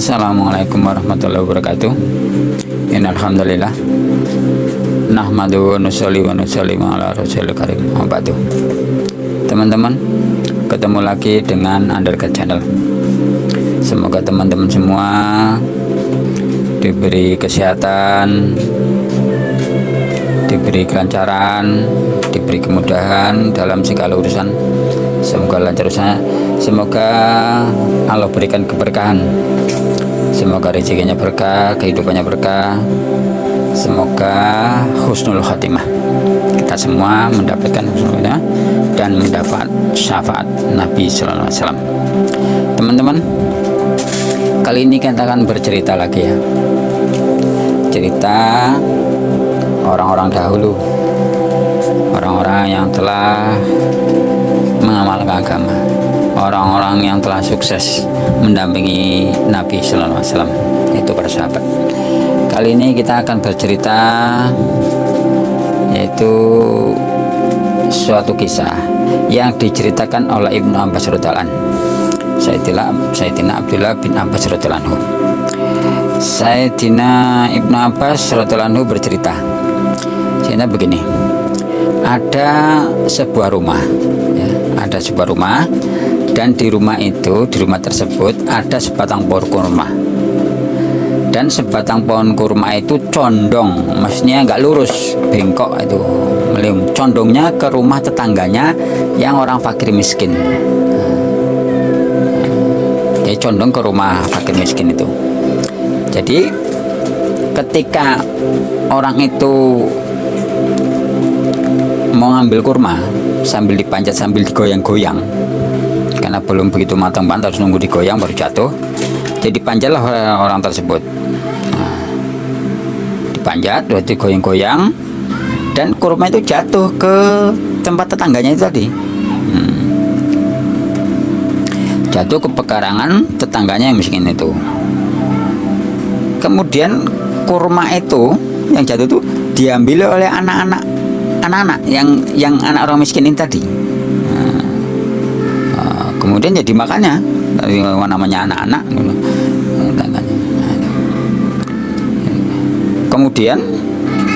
Assalamualaikum warahmatullahi wabarakatuh. Innalhamdulillah nahmadu wa nusalli wa nusallim ala rasulil karim. Wabarakatuh. Teman-teman, ketemu lagi dengan Undercut Channel. Semoga teman-teman semua diberi kesehatan, diberi kelancaran, diberi kemudahan dalam segala urusan. Semoga lancar urusannya, semoga Allah berikan keberkahan, semoga rezekinya berkah, kehidupannya berkah, semoga husnul khatimah, kita semua mendapatkan husnul khatimah dan mendapat syafaat Nabi Sallallahu Alaihi Wasallam. Teman-teman, kali ini kita akan bercerita lagi ya, cerita orang-orang dahulu, orang-orang yang telah mengamalkan agama, orang-orang yang telah sukses mendampingi Nabi Sallallahu Alaihi Wasallam, itu para sahabat. Kali ini kita akan bercerita yaitu suatu kisah yang diceritakan oleh Ibnu Abbas radhiyallahu anhu. Sayyidina Abdullah bin Abbas radhiyallahu anhu. Sayyidina Ibnu Abbas radhiyallahu anhu bercerita, cerita begini. Ada sebuah rumah ya, ada sebuah rumah, dan di rumah tersebut ada sebatang pohon kurma, dan sebatang pohon kurma itu condong, maksudnya nggak lurus, bengkok, itu meliung, condongnya ke rumah tetangganya yang orang fakir miskin. Jadi condong ke rumah fakir miskin itu. Jadi ketika orang itu mau ngambil kurma, sambil dipanjat, sambil digoyang-goyang, karena belum begitu matang banget, harus nunggu digoyang baru jatuh. Jadi panjatlah orang tersebut, dipanjat, digoyang-goyang, dan kurma itu jatuh ke tempat tetangganya itu tadi, jatuh ke pekarangan tetangganya yang miskin itu. Kemudian kurma itu yang jatuh itu diambil oleh anak-anak yang anak orang miskin ini tadi. Kemudian jadi makannya dari namanya anak-anak. Kemudian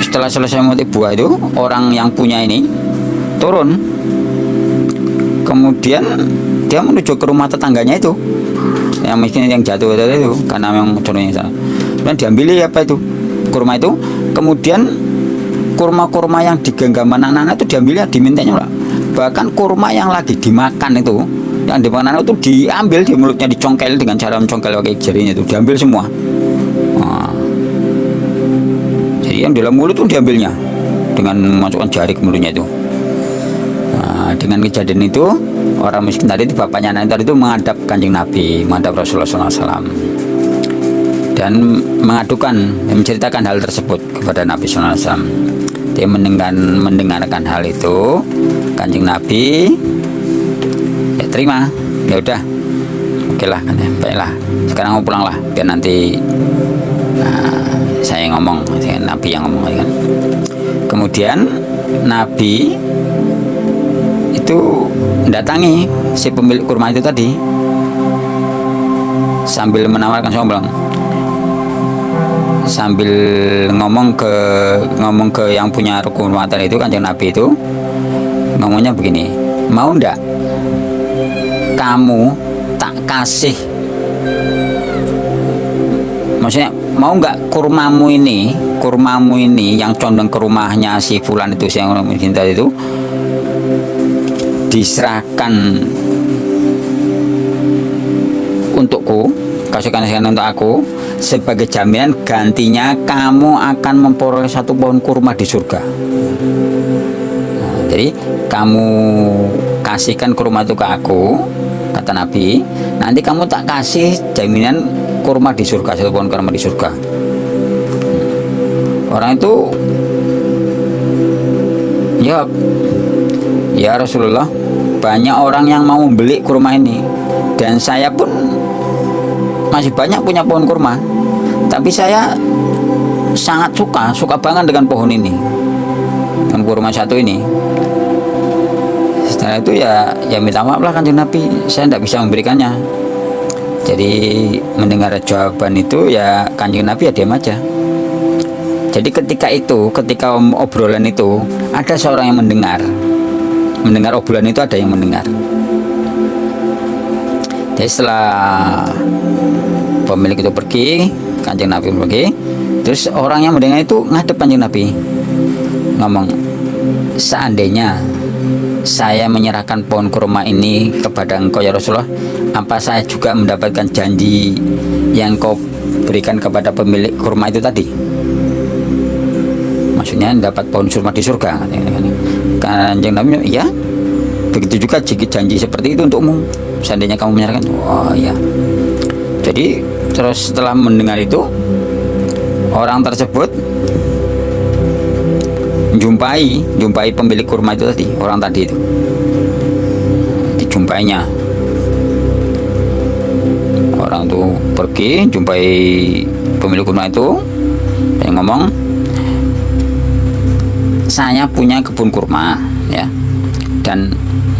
setelah selesai memetik buah itu, orang yang punya ini turun. Kemudian dia menuju ke rumah tetangganya itu yang miskin, yang jatuh itu, karena memang contohnya salah. Dan diambil apa itu kurma itu. Kemudian kurma-kurma yang digenggam anak-anak itu diambilnya, dimintanya lah. Bahkan kurma yang lagi dimakan itu, yang dimakan anak itu diambil di mulutnya, dicongkel dengan cara mencongkel pakai jarinya itu, diambil semua. Jadi yang di dalam mulut itu diambilnya dengan memasukkan jari ke mulutnya itu. Dengan kejadian itu, orang miskin tadi, bapaknya anak tadi itu menghadap Kanjeng Nabi, menghadap Rasulullah SAW, dan menceritakan hal tersebut kepada Nabi SAW. Dia mendengarkan hal itu, Kanjeng Nabi ya terima, ya udah, oke lah, baiklah, sekarang mau pulang lah, biar nanti saya ngomong, Nabi yang ngomong kan. Kemudian Nabi itu mendatangi si pemilik kurma itu tadi, sambil menawarkan sombong, sambil ngomong ke yang punya kurma tadi itu, Kanjeng Nabi itu ngomongnya begini, mau ndak kamu tak kasih, maksudnya mau nggak kurmamu ini yang condong ke rumahnya si fulan itu, si yang orang miskin tadi itu, diserahkan untukku, kasihkan untuk aku sebagai jaminan, gantinya kamu akan memperoleh satu pohon kurma di surga. Jadi kamu kasihkan kurma itu ke aku, kata Nabi, nanti kamu tak kasih jaminan kurma di surga, satu pohon kurma di surga. Orang itu jawab, ya Rasulullah, banyak orang yang mau membeli kurma ini, dan saya pun masih banyak punya pohon kurma, tapi saya sangat suka banget dengan pohon ini, dengan kurma satu ini. Setelah itu ya minta maaf lah Kanjeng Nabi, saya tidak bisa memberikannya. Jadi mendengar jawaban itu ya Kanjeng Nabi ya diam aja. Jadi ketika obrolan itu ada seorang yang mendengar obrolan itu, ada yang mendengar. Jadi setelah pemilik itu pergi, Kanjeng Nabi pergi, terus orang yang mendengar itu ngadep Kanjeng Nabi, ngomong, seandainya saya menyerahkan pohon kurma ini kepada engkau ya Rasulullah, apa saya juga mendapatkan janji yang kau berikan kepada pemilik kurma itu tadi? Maksudnya dapat pohon kurma di surga. Kanjeng Nabi, ya, begitu juga janji seperti itu untukmu, seandainya kamu menyerahkan. Oh ya. Jadi terus setelah mendengar itu, orang tersebut jumpai pemilik kurma itu tadi, orang tadi itu dijumpainya. Orang tuh pergi jumpai pemilik kurma itu dan ngomong, saya punya kebun kurma ya, dan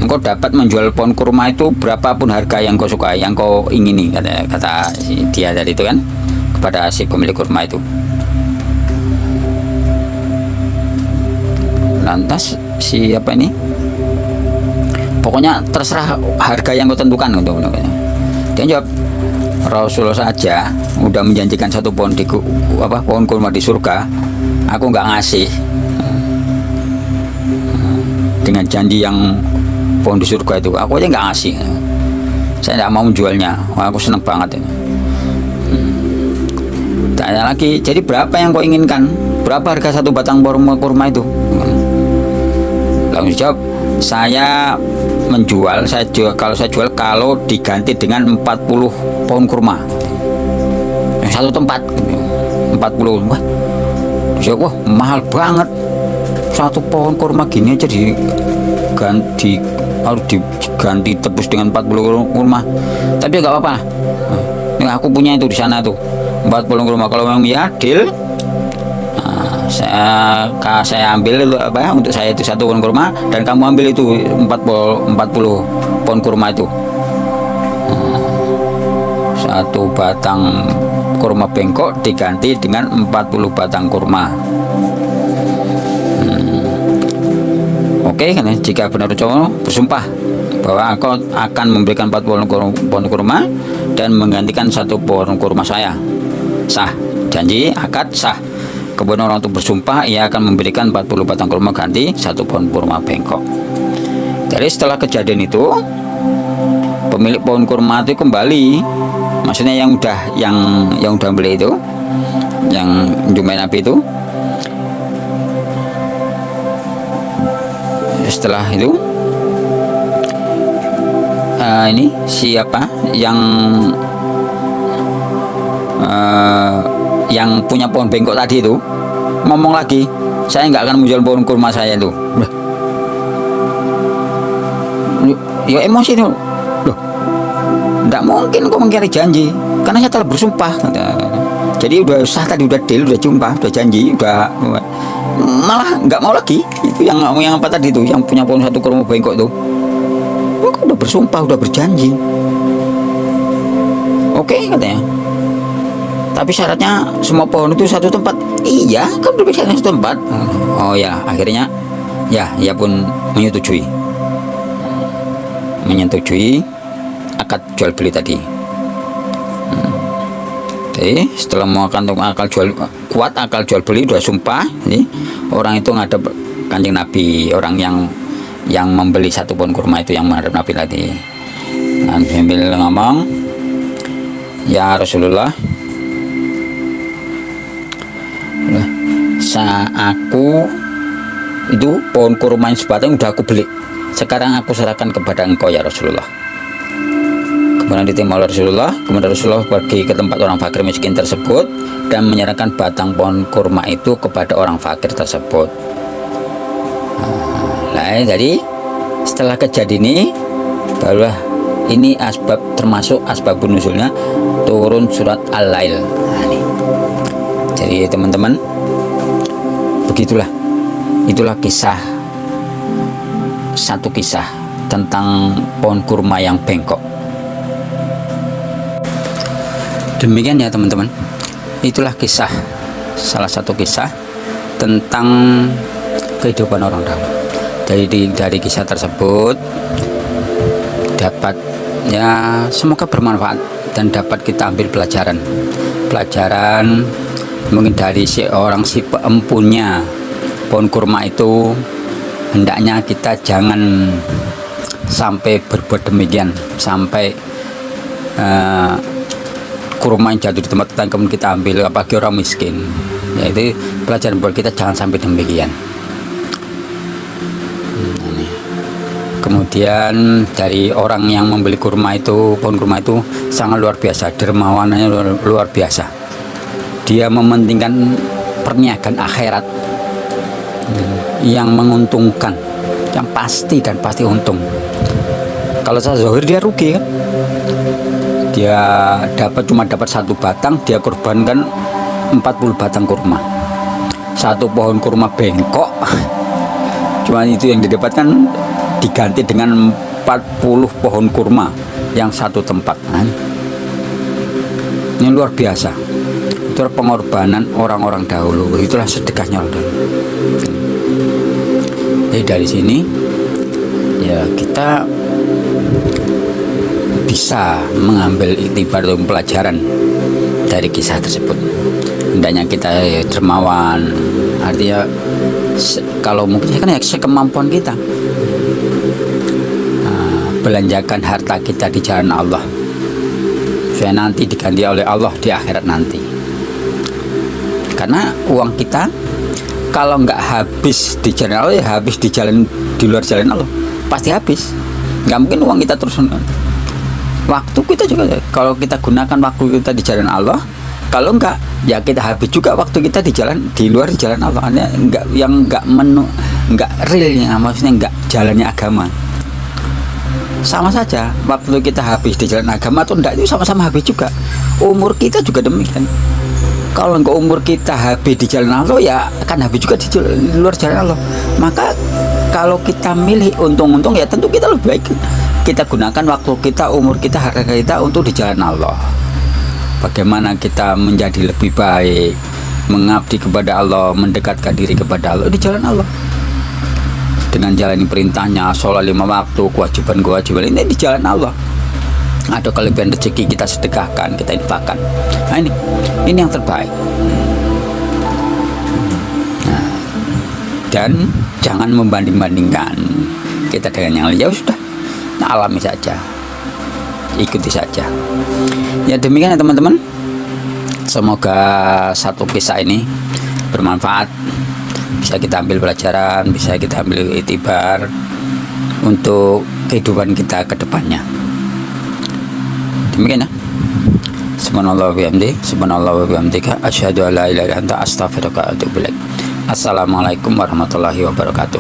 engkau dapat menjual pohon kurma itu berapapun harga yang kau sukai, yang kau ingini, kata dia tadi itu kan kepada si pemilik kurma itu. Lantas siapa ini, pokoknya terserah harga yang kau tentukan untuk dia jawab, Rasulullah saja udah menjanjikan satu pohon kurma di surga, aku nggak ngasih dengan janji yang pohon di surga itu, aku aja nggak ngasih, saya nggak mau menjualnya. Wah, aku seneng banget ini. Tanya lagi, jadi berapa yang kau inginkan, berapa harga satu batang kurma itu? Langsung jawab, saya menjual, kalau diganti dengan 40 pohon kurma yang satu tempat, 40. Wah, mahal banget, satu pohon kurma gini aja harus diganti tebus dengan 40 kurma. Tapi nggak apa-apa, ini aku punya itu di sana tuh 40 kurma, kalau memang ya deal, saya ambil itu untuk saya itu satu pohon kurma, dan kamu ambil itu 40 pohon kurma itu. Satu batang kurma bengkok diganti dengan 40 batang kurma. Oke, kan, jika benar cowok bersumpah bahwa aku akan memberikan 40 pohon kurma dan menggantikan satu pohon kurma saya, sah, janji akad sah. Kemudian orang itu bersumpah ia akan memberikan 40 batang kurma ganti satu pohon kurma bengkok. Jadi setelah kejadian itu, pemilik pohon kurma itu kembali, maksudnya yang udah beli itu, yang jumpai Nabi itu. Setelah itu ini siapa yang punya pohon bengkok tadi itu ngomong lagi, saya nggak akan menjual pohon kurma saya itu. Ya emosi itu, loh, nggak mungkin kok mengkhianati janji, karena saya telah bersumpah. Jadi udah sah tadi, udah deal, udah jumpa, udah janji, malah nggak mau lagi. Itu yang apa tadi itu, yang punya pohon satu kurma bengkok itu, udah bersumpah, udah berjanji. Oke, katanya. Tapi syaratnya semua pohon itu satu tempat. Iya, kan berbeda satu tempat. Oh ya, akhirnya ya pun menyetujui akad jual beli tadi. Jadi setelah mengakan akal jual beli, udah sumpah, jadi orang itu ngadep Kanjeng Nabi, orang yang membeli satu pohon kurma itu, yang menghadap Nabi tadi, sambil ngomong, ya Rasulullah, aku itu pohon kurma yang sebatang udah aku beli, sekarang aku serahkan kepada engkau ya Rasulullah. Kemudian diterima oleh Rasulullah. Kemudian Rasulullah pergi ke tempat orang fakir miskin tersebut dan menyerahkan batang pohon kurma itu kepada orang fakir tersebut. Jadi setelah kejadian ini, barulah ini termasuk asbabun nuzulnya turun surat Al-Lail. Jadi teman-teman, begitulah, itulah satu kisah tentang pohon kurma yang bengkok. Demikian ya teman-teman, itulah kisah, salah satu kisah tentang kehidupan orang dahulu. Jadi dari kisah tersebut dapat, ya semoga bermanfaat dan dapat kita ambil pelajaran mungkin dari si peempunnya pohon kurma itu. Hendaknya kita jangan sampai berbuat demikian, sampai kurma yang jatuh di tempat kita kemudian kita ambil, apalagi orang miskin. Yaitu pelajaran buat kita, jangan sampai demikian. Kemudian dari orang yang membeli kurma itu, pohon kurma itu sangat luar biasa, dermawanannya luar biasa. Dia mementingkan perniagaan akhirat yang menguntungkan, yang pasti dan pasti untung. Kalau saya zahir dia rugi kan, dia cuma dapat 1 batang, dia korbankan 40 batang kurma. 1 pohon kurma bengkok, cuma itu yang didapatkan, diganti dengan 40 pohon kurma yang 1 tempat. Nah, ini luar biasa. Itulah pengorbanan orang-orang dahulu, itulah sedekahnya orang dahulu. Jadi dari sini ya kita bisa mengambil iktibar atau pelajaran dari kisah tersebut. Hendaknya kita dermawan, artinya kalau mungkin kan ya sekemampuan kita, belanjakan harta kita di jalan Allah supaya nanti diganti oleh Allah di akhirat nanti. Karena uang kita kalau nggak habis di jalan Allah, ya habis di luar jalan Allah, pasti habis. Nggak mungkin uang kita terus. Waktu kita juga, kalau kita gunakan waktu kita di jalan Allah, kalau enggak ya kita habis juga waktu kita di luar jalan Allah. Enggak, yang enggak realnya, maksudnya enggak jalannya agama. Sama saja, waktu kita habis di jalan agama atau enggak, itu sama-sama habis juga. Umur kita juga demikian. Kalau enggak umur kita habis di jalan Allah, ya akan habis juga di luar jalan Allah. Maka kalau kita milih untung-untung, ya tentu kita lebih baik kita gunakan waktu kita, umur kita, harta kita untuk di jalan Allah. Bagaimana kita menjadi lebih baik, mengabdi kepada Allah, mendekatkan diri kepada Allah di jalan Allah, dengan jalani perintahnya, sholat 5 waktu, kewajiban ini di jalan Allah. Ada kelebihan rezeki kita sedekahkan, kita infakkan. Nah, ini yang terbaik. Nah, dan jangan membanding-bandingkan kita dengan yang lain. Ya sudah, alami saja, ikuti saja. Ya demikian ya teman-teman. Semoga satu kisah ini bermanfaat, bisa kita ambil pelajaran, bisa kita ambil iktibar untuk kehidupan kita ke depannya. Demikian ya. Subhanallah wa bihamdihi, subhanallah wa bihamdika, asyhadu an la ilaha illa anta, astaghfiruka wa atubu ilaik. Assalamualaikum warahmatullahi wabarakatuh.